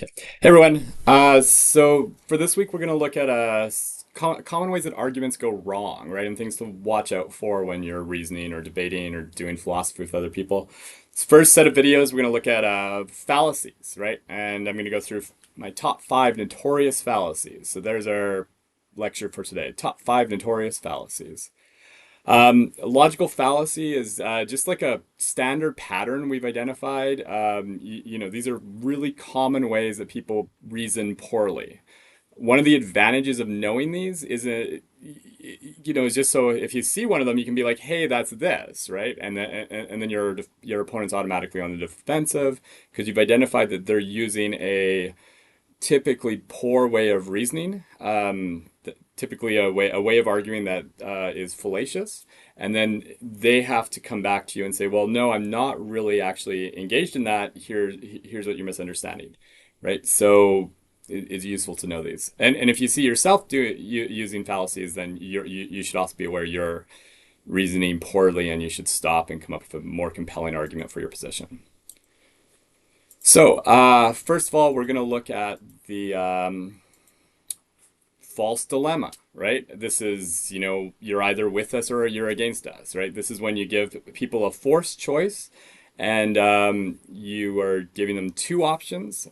Hey everyone. So for this week, we're going to look at common ways that arguments go wrong, right? And things to watch out for when you're reasoning or debating or doing philosophy with other people. This first set of videos, we're going to look at fallacies, right? And I'm going to go through my top 5 notorious fallacies. So there's our lecture for today. Top 5 notorious fallacies. A logical fallacy is just like a standard pattern we've identified. These are really common ways that people reason poorly. One of the advantages of knowing these is just so if you see one of them, you can be like, "Hey, that's this," right? And then your opponent's automatically on the defensive because you've identified that they're using a typically poor way of reasoning, typically a way of arguing that is fallacious, and then they have to come back to you and say, well, no, I'm not really actually engaged in that. Here's what you're misunderstanding, right? So it's useful to know these, and if you see yourself using fallacies, then you should also be aware you're reasoning poorly, and you should stop and come up with a more compelling argument for your position. So, first of all, we're going to look at the false dilemma, right? This is, you're either with us or you're against us, right? This is when you give people a forced choice and you are giving them two options.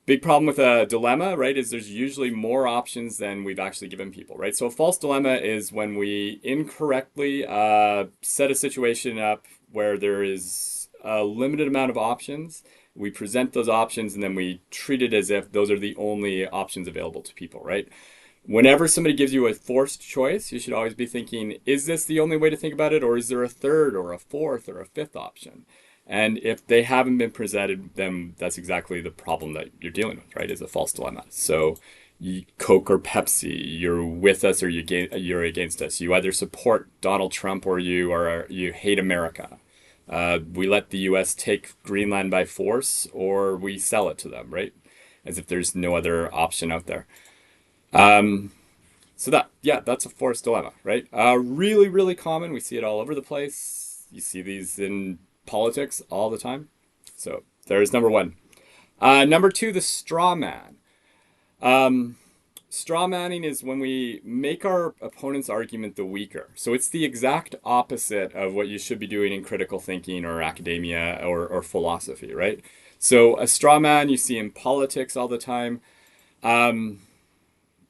Big problem with a dilemma, right, is there's usually more options than we've actually given people, right? So a false dilemma is when we incorrectly set a situation up where there is a limited amount of options. We present those options and then we treat it as if those are the only options available to people, right? Whenever somebody gives you a forced choice, you should always be thinking, is this the only way to think about it, or is there a third or a fourth or a fifth option? And if they haven't been presented, then that's exactly the problem that you're dealing with, right? Is a false dilemma. So Coke or Pepsi, you're with us or you're against us. You either support Donald Trump or you hate America. We let the US take Greenland by force or we sell it to them, right? As if there's no other option out there. That's a forced dilemma, right? Really, really common. We see it all over the place. You see these in politics all the time. So there's number one. Number two, the straw man. Straw manning is when we make our opponent's argument the weaker. So it's the exact opposite of what you should be doing in critical thinking or academia or philosophy, right? So a straw man you see in politics all the time.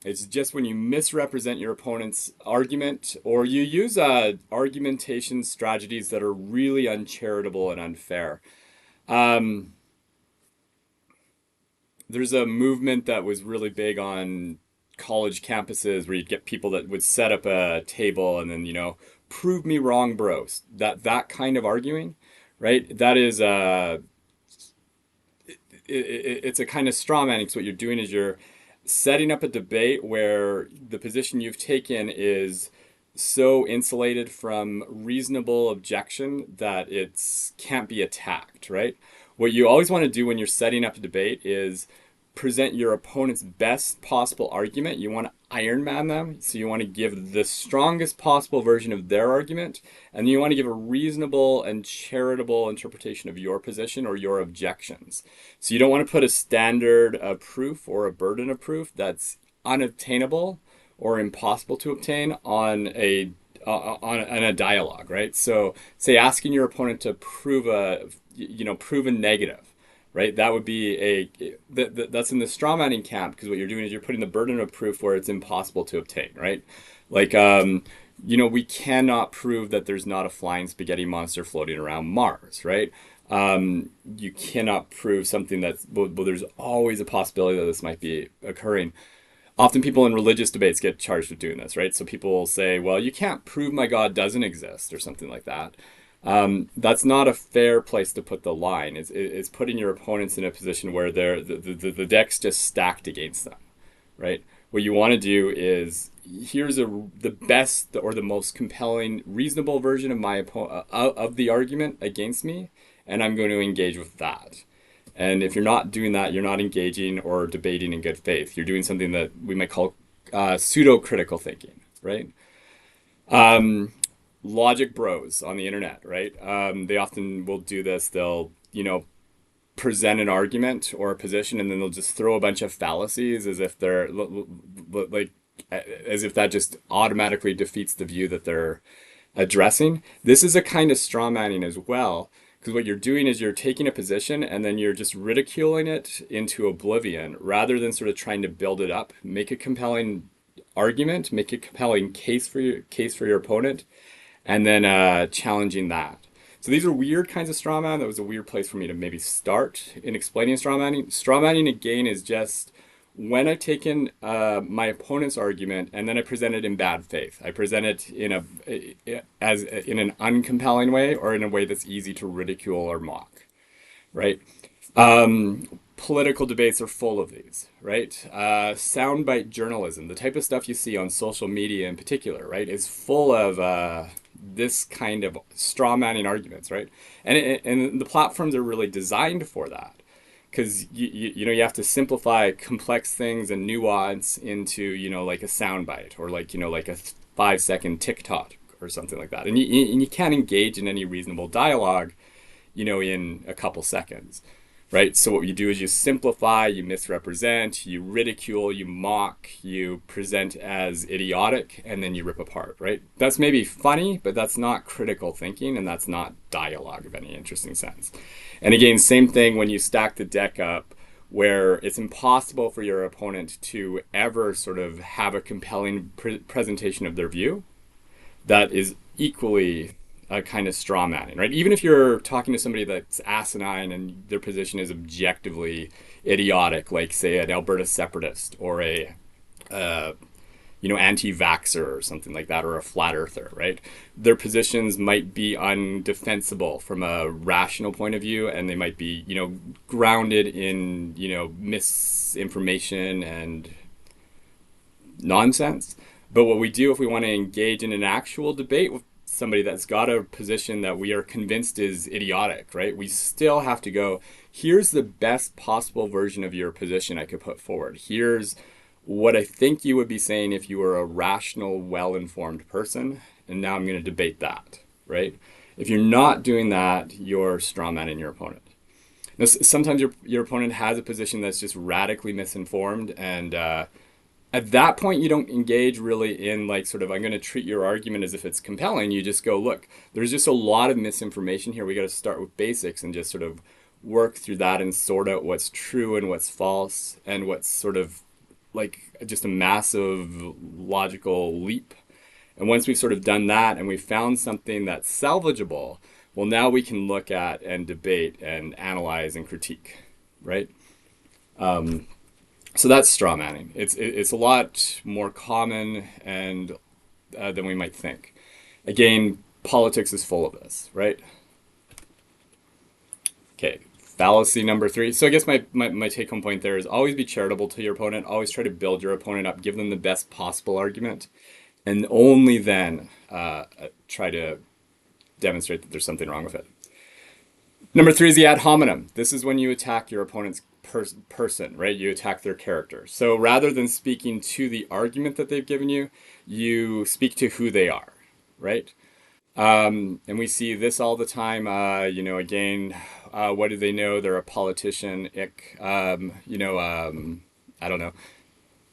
It's just when you misrepresent your opponent's argument or you use argumentation strategies that are really uncharitable and unfair. There's a movement that was really big on college campuses where you'd get people that would set up a table and then, prove me wrong, bros. That kind of arguing, right? That is it's a kind of straw manning. So what you're doing is you're setting up a debate where the position you've taken is so insulated from reasonable objection that it can't be attacked, right? What you always want to do when you're setting up a debate is present your opponent's best possible argument. You want to Iron Man them, so you want to give the strongest possible version of their argument, and you want to give a reasonable and charitable interpretation of your position or your objections. So you don't want to put a standard of proof or a burden of proof that's unobtainable or impossible to obtain on a dialogue, right? So say asking your opponent to prove a negative, right? That would be that's in the straw manning camp, because what you're doing is you're putting the burden of proof where it's impossible to obtain, right? Like, we cannot prove that there's not a flying spaghetti monster floating around Mars, right? You cannot prove something there's always a possibility that this might be occurring. Often people in religious debates get charged with doing this, right? So people will say, well, you can't prove my God doesn't exist or something like that. That's not a fair place to put the line. It's putting your opponents in a position where the deck's just stacked against them, right? What you want to do is, here's the best or the most compelling, reasonable version of of the argument against me, and I'm going to engage with that. And if you're not doing that, you're not engaging or debating in good faith. You're doing something that we might call pseudo-critical thinking, right? Logic bros on the internet, right? They often will do this. They'll, present an argument or a position, and then they'll just throw a bunch of fallacies as if they're like as if that just automatically defeats the view that they're addressing. This is a kind of straw manning as well, because what you're doing is you're taking a position and then you're just ridiculing it into oblivion rather than sort of trying to build it up, make a compelling argument, make a compelling case for your opponent, and then challenging that. So these are weird kinds of straw man. That was a weird place for me to maybe start in explaining straw manning. Straw manning again is just when I've taken my opponent's argument and then I present it in bad faith. I present it in an uncompelling way or in a way that's easy to ridicule or mock, right? Political debates are full of these, right? Soundbite journalism, the type of stuff you see on social media in particular, right, is full of this kind of straw manning arguments, right? And the platforms are really designed for that, because you have to simplify complex things and nuance into like a soundbite or like a 5 second TikTok or something like that, and you can't engage in any reasonable dialogue in a couple seconds, right? So what you do is you simplify, you misrepresent, you ridicule, you mock, you present as idiotic, and then you rip apart, right? That's maybe funny, but that's not critical thinking, and that's not dialogue of any interesting sense. And again, same thing when you stack the deck up, where it's impossible for your opponent to ever sort of have a compelling presentation of their view. That is equally a kind of straw manning, right? Even if you're talking to somebody that's asinine and their position is objectively idiotic, like say an Alberta separatist or a anti-vaxxer or something like that, or a flat earther, right? Their positions might be undefensible from a rational point of view, and they might be, grounded in, misinformation and nonsense. But what we do if we want to engage in an actual debate with somebody that's got a position that we are convinced is idiotic, right? We still have to go, here's the best possible version of your position I could put forward. Here's what I think you would be saying if you were a rational, well-informed person, and now I'm going to debate that, right? If you're not doing that, you're strawmanning your opponent. Now, sometimes your opponent has a position that's just radically misinformed, and at that point, you don't engage really in like sort of, I'm going to treat your argument as if it's compelling. You just go, look, there's just a lot of misinformation here. We got to start with basics and just sort of work through that and sort out what's true and what's false and what's sort of like just a massive logical leap. And once we've sort of done that and we've found something that's salvageable, well, now we can look at and debate and analyze and critique, right? So that's straw manning. It's a lot more common and than we might think. Again, politics is full of this, right? Okay, fallacy number 3. So I guess my take-home point there is always be charitable to your opponent. Always try to build your opponent up. Give them the best possible argument. And only then try to demonstrate that there's something wrong with it. Number 3 is the ad hominem. This is when you attack your opponent's person, right? You attack their character. So rather than speaking to the argument that they've given you, you speak to who they are, right? And we see this all the time. Again, what do they know? They're a politician. I don't know.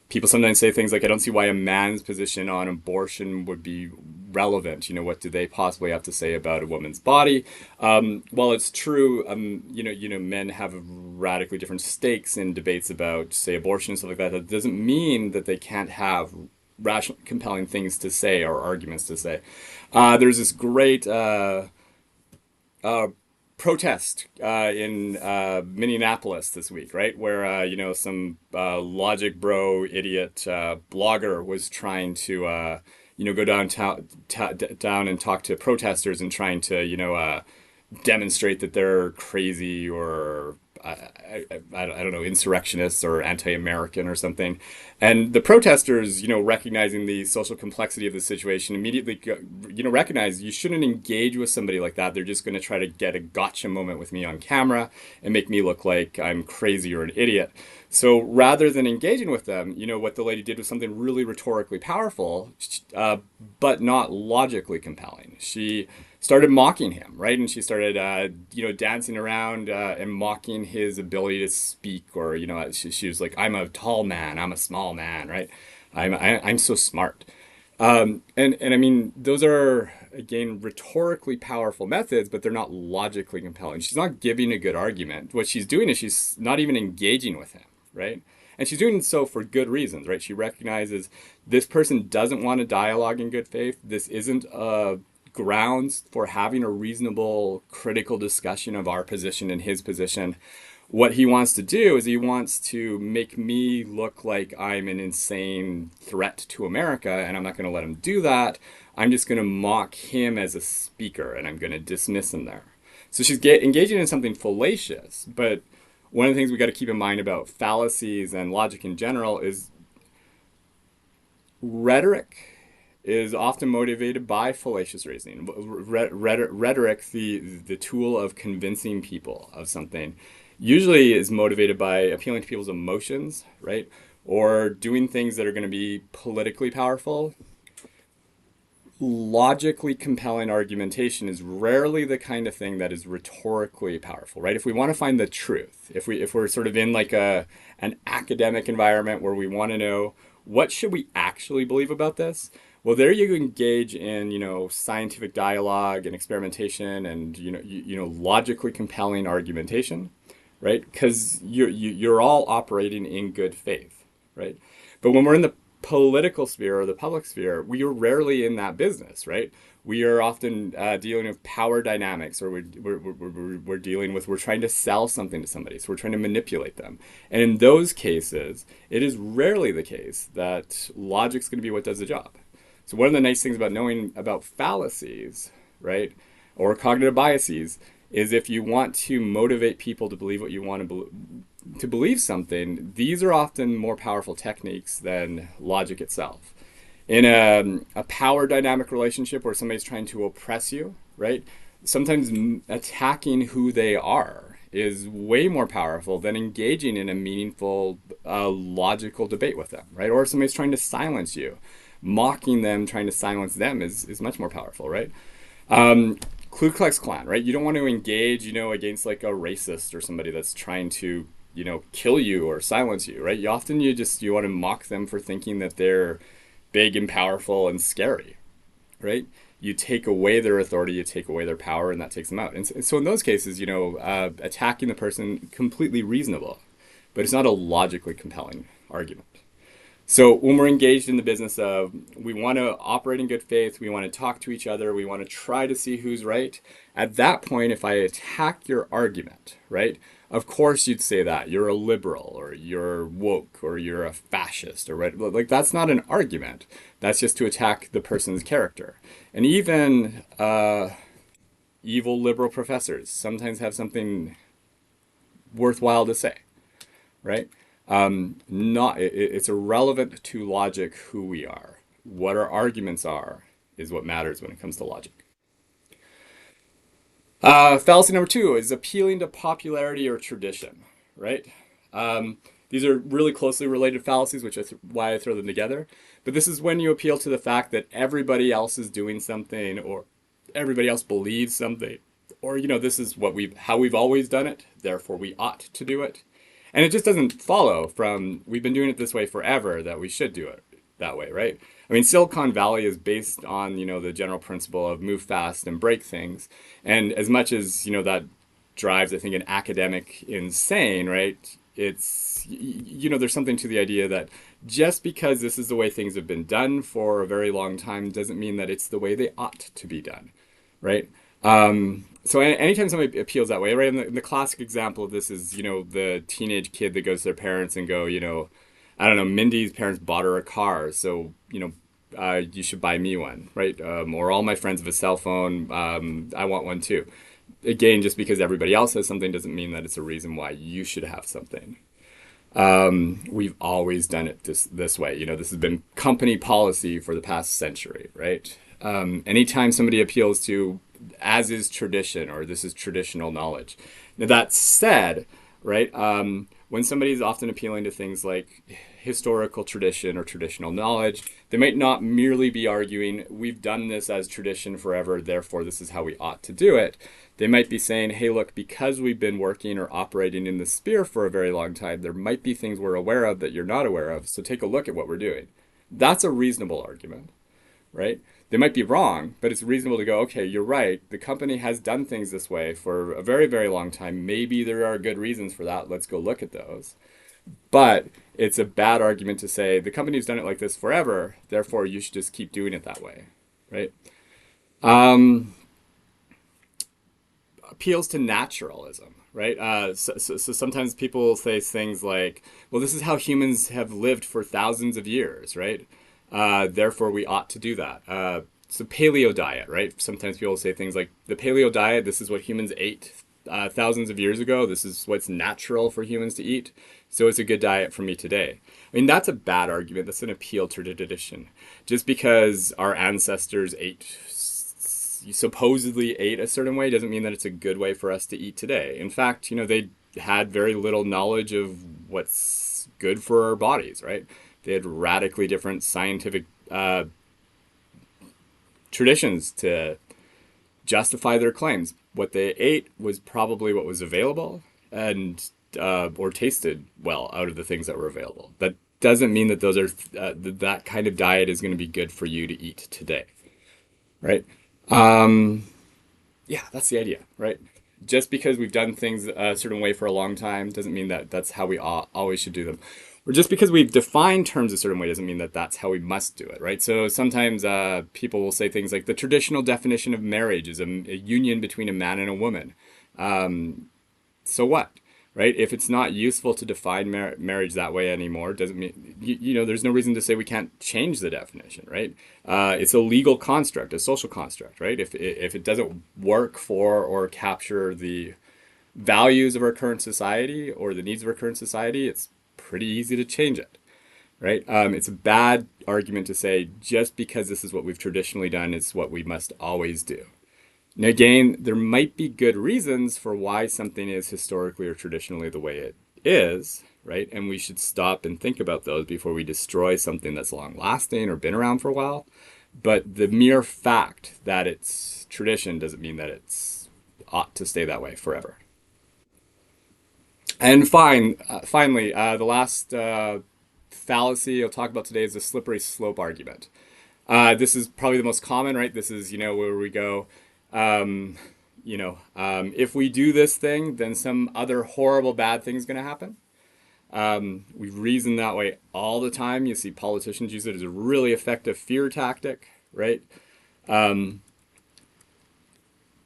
People sometimes say things like, I don't see why a man's position on abortion would be relevant. What do they possibly have to say about a woman's body? While it's true, men have radically different stakes in debates about, say, abortion and stuff like that. That doesn't mean that they can't have rational, compelling things to say or arguments to say. There's this great protest in Minneapolis this week, right? Where, some logic bro idiot blogger was trying to, go down and talk to protesters and trying to, demonstrate that they're crazy or I don't know, insurrectionists or anti-American or something. And the protesters, recognizing the social complexity of the situation, immediately, recognize you shouldn't engage with somebody like that. They're just going to try to get a gotcha moment with me on camera and make me look like I'm crazy or an idiot. So rather than engaging with them, what the lady did was something really rhetorically powerful, but not logically compelling. She started mocking him, right? And she started, dancing around and mocking his ability to speak, or she was like, "I'm a tall man, I'm a small man, right? I'm so smart." And I mean, those are again rhetorically powerful methods, but they're not logically compelling. She's not giving a good argument. What she's doing is she's not even engaging with him, right? And she's doing so for good reasons, right? She recognizes this person doesn't want to dialogue in good faith. This isn't grounds for having a reasonable critical discussion of our position and his position. What he wants to do is he wants to make me look like I'm an insane threat to America, and I'm not going to let him do that. I'm just going to mock him as a speaker, and I'm going to dismiss him there. So she's engaging in something fallacious, but one of the things we got to keep in mind about fallacies and logic in general is rhetoric is often motivated by fallacious reasoning. Rhetoric, the tool of convincing people of something, usually is motivated by appealing to people's emotions, right? Or doing things that are going to be politically powerful. Logically compelling argumentation is rarely the kind of thing that is rhetorically powerful, right? If we want to find the truth, if we're sort of in like an academic environment where we want to know what should we actually believe about this, well, there you engage in scientific dialogue and experimentation and logically compelling argumentation, right? Because you're all operating in good faith, right? But when we're in the political sphere or the public sphere, we are rarely in that business, right? We are often dealing with power dynamics, or we're dealing with, we're trying to sell something to somebody, so we're trying to manipulate them. And in those cases, it is rarely the case that logic's going to be what does the job. So one of the nice things about knowing about fallacies, right, or cognitive biases, is if you want to motivate people to believe what you want to believe something, these are often more powerful techniques than logic itself. In a power dynamic relationship where somebody's trying to oppress you, right, sometimes attacking who they are is way more powerful than engaging in a meaningful logical debate with them, right? Or if somebody's trying to silence you, mocking them, trying to silence them is much more powerful, right? Ku Klux Klan, right? You don't want to engage, against like a racist or somebody that's trying to, kill you or silence you, right? You want to mock them for thinking that they're big and powerful and scary, right? You take away their authority, you take away their power, and that takes them out. And so in those cases, attacking the person, completely reasonable, but it's not a logically compelling argument. So when we're engaged in the business of, we want to operate in good faith, we want to talk to each other, we want to try to see who's right, at that point, if I attack your argument, right, of course you'd say that you're a liberal or you're woke or you're a fascist, or right, like that's not an argument. That's just to attack the person's character. And even evil liberal professors sometimes have something worthwhile to say, right? It's irrelevant to logic who we are. What our arguments are is what matters when it comes to logic. Fallacy number 2 is appealing to popularity or tradition, right? These are really closely related fallacies, which is why I throw them together. But this is when you appeal to the fact that everybody else is doing something, or everybody else believes something, or this is how we've always done it, therefore we ought to do it. And it just doesn't follow from, we've been doing it this way forever, that we should do it that way, right? I mean, Silicon Valley is based on, the general principle of move fast and break things. And as much as, that drives, I think, an academic insane, right? It's, there's something to the idea that just because this is the way things have been done for a very long time doesn't mean that it's the way they ought to be done, right? So anytime somebody appeals that way, right? And the classic example of this is, the teenage kid that goes to their parents and go, I don't know, Mindy's parents bought her a car, so, you should buy me one, right? Or all my friends have a cell phone, I want one too. Again, just because everybody else has something doesn't mean that it's a reason why you should have something. We've always done it this way. This has been company policy for the past century, right? Anytime somebody appeals to, as is tradition, or this is traditional knowledge. Now, that said, right? When somebody is often appealing to things like historical tradition or traditional knowledge, they might not merely be arguing, we've done this as tradition forever, therefore this is how we ought to do it. They might be saying, hey, look, because we've been working or operating in the sphere for a very long time, there might be things we're aware of that you're not aware of, so take a look at what we're doing. That's a reasonable argument, right? They might be wrong, but it's reasonable to go, okay, you're right. The company has done things this way for a very, very long time. Maybe there are good reasons for that. Let's go look at those. But it's a bad argument to say the company's done it like this forever, therefore you should just keep doing it that way, right? Um, Appeals to naturalism, right? So sometimes people say things like, well, this is how humans have lived for thousands of years, right? Therefore, we ought to do that. So paleo diet, right? Sometimes people say things like, the paleo diet, this is what humans ate thousands of years ago. This is what's natural for humans to eat. So it's a good diet for me today. I mean, that's a bad argument. That's an appeal to tradition. Just because our ancestors supposedly ate a certain way doesn't mean that it's a good way for us to eat today. In fact, they had very little knowledge of what's good for our bodies, right? They had radically different scientific traditions to justify their claims. What they ate was probably what was available and or tasted well out of the things that were available. That doesn't mean that those are that kind of diet is going to be good for you to eat today, right? Yeah, that's the idea, right? Just because we've done things a certain way for a long time doesn't mean that that's how we always should do them. Or just because we've defined terms a certain way doesn't mean that that's how we must do it, right? So sometimes people will say things like the traditional definition of marriage is a union between a man and a woman. So what? Right? If it's not useful to define marriage that way anymore, doesn't mean there's no reason to say we can't change the definition, right? It's a legal construct, a social construct, right? If it doesn't work for or capture the values of our current society or the needs of our current society, it's pretty easy to change it, right? It's a bad argument to say just because this is what we've traditionally done is what we must always do. Now, again, there might be good reasons for why something is historically or traditionally the way it is, right? And we should stop and think about those before we destroy something that's long lasting or been around for a while. But the mere fact that it's tradition doesn't mean that it's ought to stay that way forever. And finally, the last fallacy I'll talk about today is the slippery slope argument. This is probably the most common, right? This is, where we go, if we do this thing, then some other horrible bad thing is going to happen. We reason that way all the time. You see politicians use it as a really effective fear tactic, right?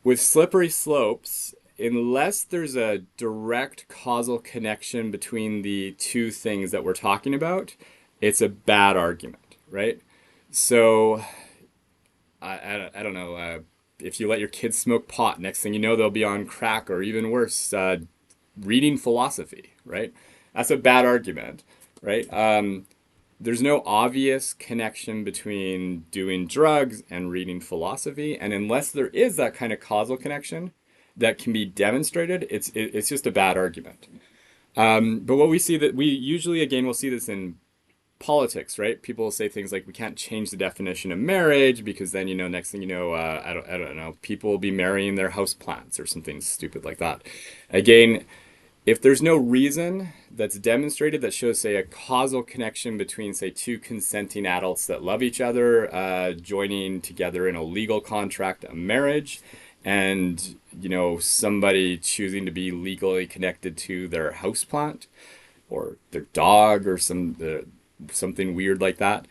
With slippery slopes, unless there's a direct causal connection between the two things that we're talking about, it's a bad argument, right? So, I don't know, if you let your kids smoke pot, next thing you know, they'll be on crack or even worse, reading philosophy, right? That's a bad argument, right? There's no obvious connection between doing drugs and reading philosophy. And unless there is that kind of causal connection that can be demonstrated, it's just a bad argument. But what we see that we usually, again, we'll see this in politics, right? People will say things like, we can't change the definition of marriage because then, next thing you know, I don't know, people will be marrying their house plants or something stupid like that. Again, if there's no reason that's demonstrated that shows, say, a causal connection between, say, two consenting adults that love each other, joining together in a legal contract, a marriage, and, somebody choosing to be legally connected to their houseplant or their dog or something weird like that,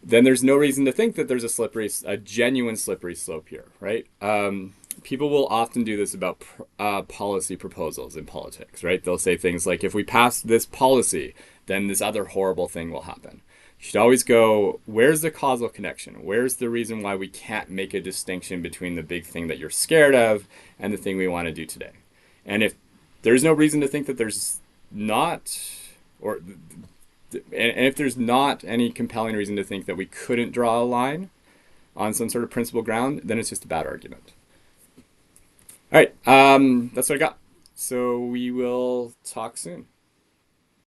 then there's no reason to think that there's a genuine slippery slope here, right? People will often do this about policy proposals in politics, right? They'll say things like, if we pass this policy, then this other horrible thing will happen. You should always go, where's the causal connection? Where's the reason why we can't make a distinction between the big thing that you're scared of and the thing we want to do today? And if there's no reason to think that there's not, and if there's not any compelling reason to think that we couldn't draw a line on some sort of principled ground, then it's just a bad argument. All right, that's what I got. So we will talk soon.